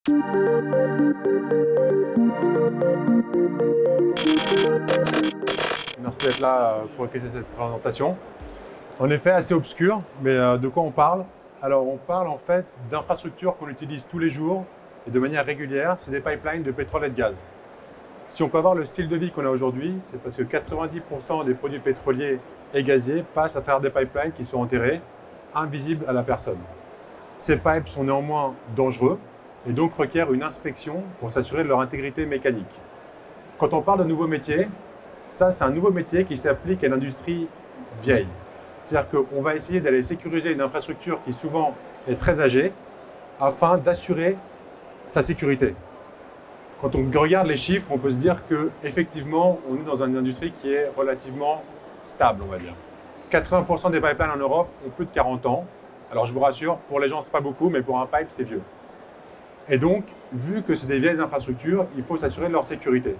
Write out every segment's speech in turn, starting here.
Merci d'être là pour écouter cette présentation. En effet, assez obscur, mais de quoi on parle? Alors, on parle en fait d'infrastructures qu'on utilise tous les jours et de manière régulière. C'est des pipelines de pétrole et de gaz. Si on peut avoir le style de vie qu'on a aujourd'hui, c'est parce que 90% des produits pétroliers et gaziers passent à travers des pipelines qui sont enterrés, invisibles à la personne. Ces pipes sont néanmoins dangereux et donc requièrent une inspection pour s'assurer de leur intégrité mécanique. Quand on parle de nouveaux métiers, ça c'est un nouveau métier qui s'applique à l'industrie vieille. C'est-à-dire qu'on va essayer d'aller sécuriser une infrastructure qui souvent est très âgée afin d'assurer sa sécurité. Quand on regarde les chiffres, on peut se dire qu'effectivement, on est dans une industrie qui est relativement stable, on va dire. 80% des pipelines en Europe ont plus de 40 ans. Alors je vous rassure, pour les gens, ce n'est pas beaucoup, mais pour un pipe, c'est vieux. Et donc, vu que c'est des vieilles infrastructures, il faut s'assurer de leur sécurité.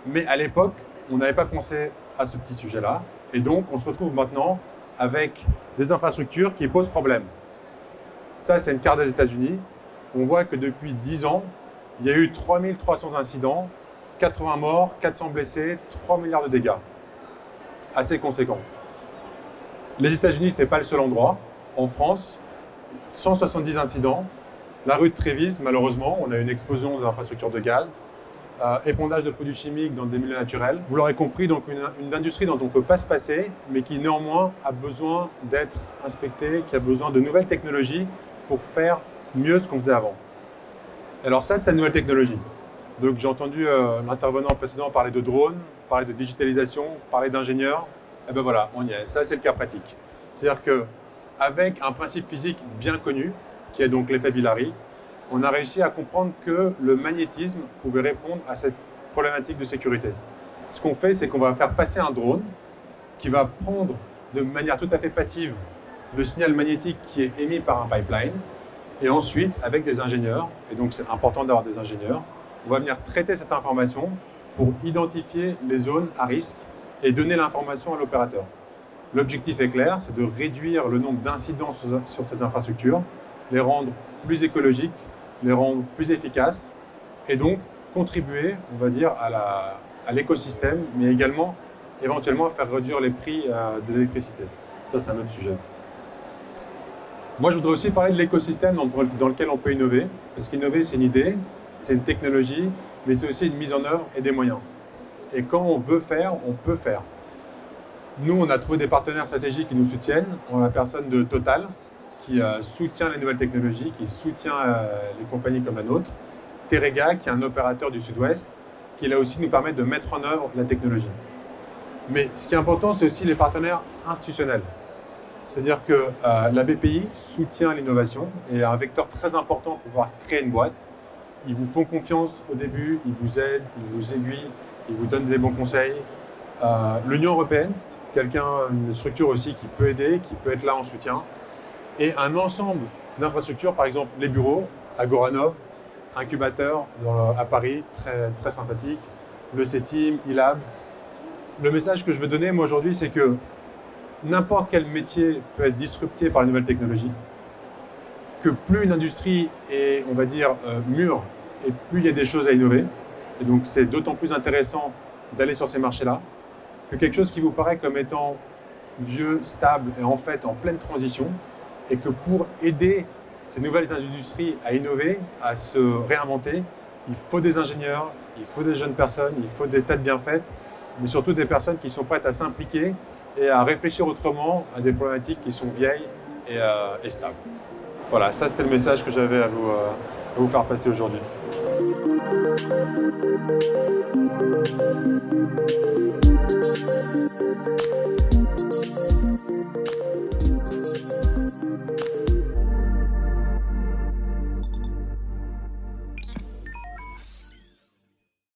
Mais à l'époque, on n'avait pas pensé à ce petit sujet-là. Et donc, on se retrouve maintenant avec des infrastructures qui posent problème. Ça, c'est une carte des États-Unis. On voit que depuis 10 ans, il y a eu 3300 incidents, 80 morts, 400 blessés, 3 milliards de dégâts. Assez conséquent. Les États-Unis, ce n'est pas le seul endroit. En France, 170 incidents. La rue de Trévise, malheureusement, on a une explosion des infrastructures de gaz. Épandage de produits chimiques dans des milieux naturels. Vous l'aurez compris, donc une industrie dont on ne peut pas se passer, mais qui néanmoins a besoin d'être inspectée, qui a besoin de nouvelles technologies pour faire mieux ce qu'on faisait avant. Alors ça, c'est la nouvelle technologie. Donc j'ai entendu l'intervenant précédent parler de drones, parler de digitalisation, parler d'ingénieurs. Et ben voilà, on y est. Ça, c'est le cas pratique. C'est-à-dire qu'avec un principe physique bien connu, qui est donc l'effet Villari, on a réussi à comprendre que le magnétisme pouvait répondre à cette problématique de sécurité. Ce qu'on fait, c'est qu'on va faire passer un drone qui va prendre de manière tout à fait passive le signal magnétique qui est émis par un pipeline. Et ensuite, avec des ingénieurs, et donc c'est important d'avoir des ingénieurs, on va venir traiter cette information pour identifier les zones à risque et donner l'information à l'opérateur. L'objectif est clair, c'est de réduire le nombre d'incidents sur ces infrastructures, les rendre plus écologiques, les rendre plus efficaces et donc contribuer, on va dire, à l'écosystème, mais également éventuellement faire réduire les prix de l'électricité. Ça, c'est un autre sujet. Moi, je voudrais aussi parler de l'écosystème dans lequel on peut innover, parce qu'innover, c'est une idée, c'est une technologie, mais c'est aussi une mise en œuvre et des moyens. Et quand on veut faire, on peut faire. Nous, on a trouvé des partenaires stratégiques qui nous soutiennent. On a la personne de Total, qui soutient les nouvelles technologies, qui soutient les compagnies comme la nôtre. Terega, qui est un opérateur du Sud-Ouest, qui là aussi nous permet de mettre en œuvre la technologie. Mais ce qui est important, c'est aussi les partenaires institutionnels. C'est-à-dire que la BPI soutient l'innovation et est un vecteur très important pour pouvoir créer une boîte. Ils vous font confiance au début, ils vous aident, ils vous aiguillent, ils vous donnent des bons conseils. L'Union européenne, une structure aussi qui peut aider, qui peut être là en soutien. Et un ensemble d'infrastructures, par exemple les bureaux, Agoranov, incubateur à Paris, très sympathique, le CETIM, ILAB. Le message que je veux donner, moi, aujourd'hui, c'est que n'importe quel métier peut être disrupté par les nouvelles technologies, que plus une industrie est, on va dire, mûre, et plus il y a des choses à innover. Et donc, c'est d'autant plus intéressant d'aller sur ces marchés-là, que quelque chose qui vous paraît comme étant vieux, stable, et en fait en pleine transition, et que pour aider ces nouvelles industries à innover, à se réinventer, il faut des ingénieurs, il faut des jeunes personnes, il faut des têtes bien faites, mais surtout des personnes qui sont prêtes à s'impliquer et à réfléchir autrement à des problématiques qui sont vieilles et stables. Voilà, ça c'était le message que j'avais à vous faire passer aujourd'hui.